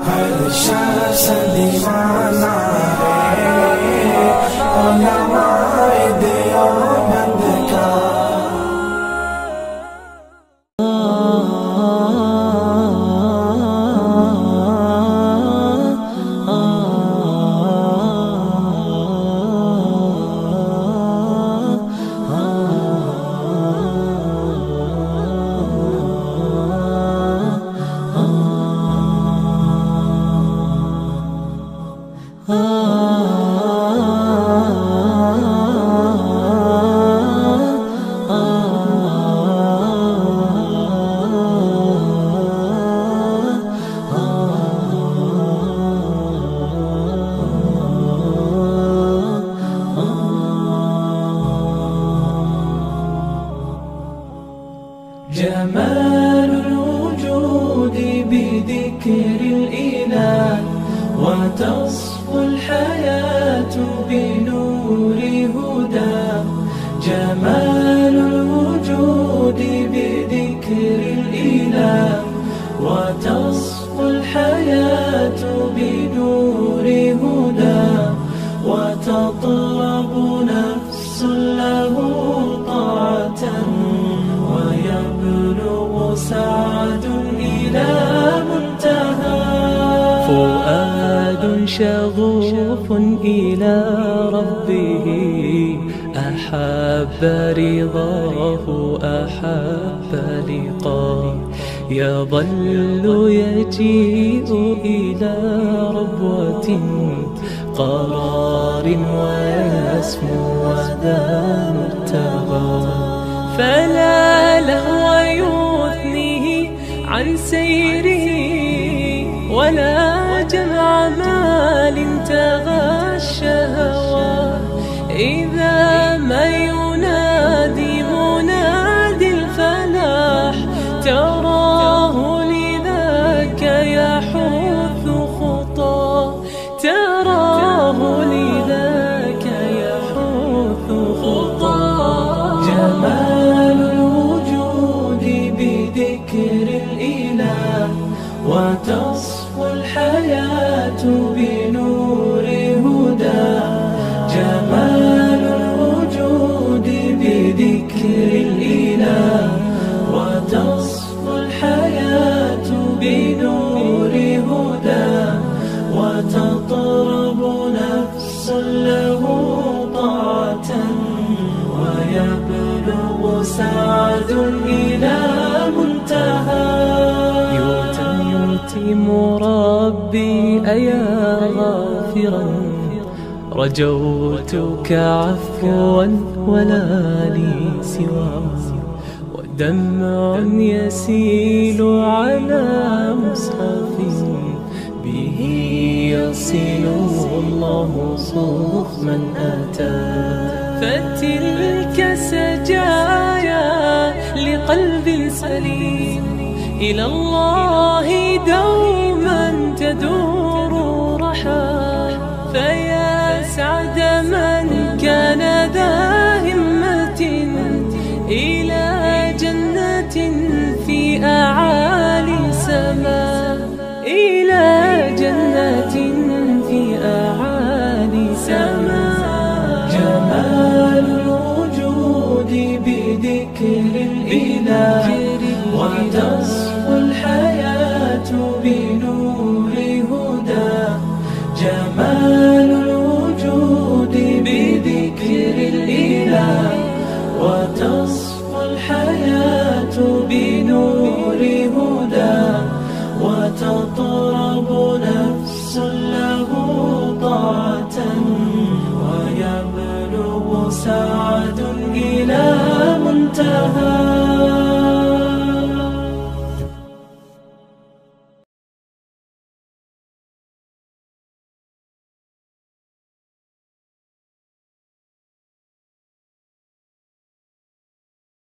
हर शख्स दीवाना है उलमाए देवबंद का। جمال الوجود بذكر الإله وتصفو الحياة بنور هدى. جمال الوجود بذكر الإله وتصفو الحياة بنور هدى. وتطلب نفس له طاعة ويبلغ سعد إلى منتهى. فؤاد شغوف إلى ربه أحب رضاه أحب لقاه. يظل يجيء إلى ربوة قرار ويسمو وذا مرتضى. فلا لهو يثنيه عن سيره ولا جمع مال تغى الشهوى. إذا ما ينادي منادي الفلاح تراه لذاك يحث خطاه. تراه لذاك يحث خطاه. جمال الوجود بذكر الإله وتصفو الحياة بنور هدى. جمال الوجود بذكر الإله وتصفو الحياة بنور هدى. وتطرب نفس له طاعة ويبلغ سعد إلى منتهى. يتم ربي أيا غافرا رجوتك عفوا ولا لي سواه. ودمع يسيل على مصحف به يصل الله صوف من أتى. فتلك سجايا لقلب سليم إلى الله دوما تدور رحى. فيا سعد من كان ذا همة إلى جنة في أعالي سماء. إلى جنة في أعالي سماء. جمال الوجود بذكر الإله وتصفو الحياة بنور هدى. جمال الوجود بذكر الإله وتصفو الحياة بنور هدى. وتطرب نفس له طاعة ويبلغ سعد إلى منتهى.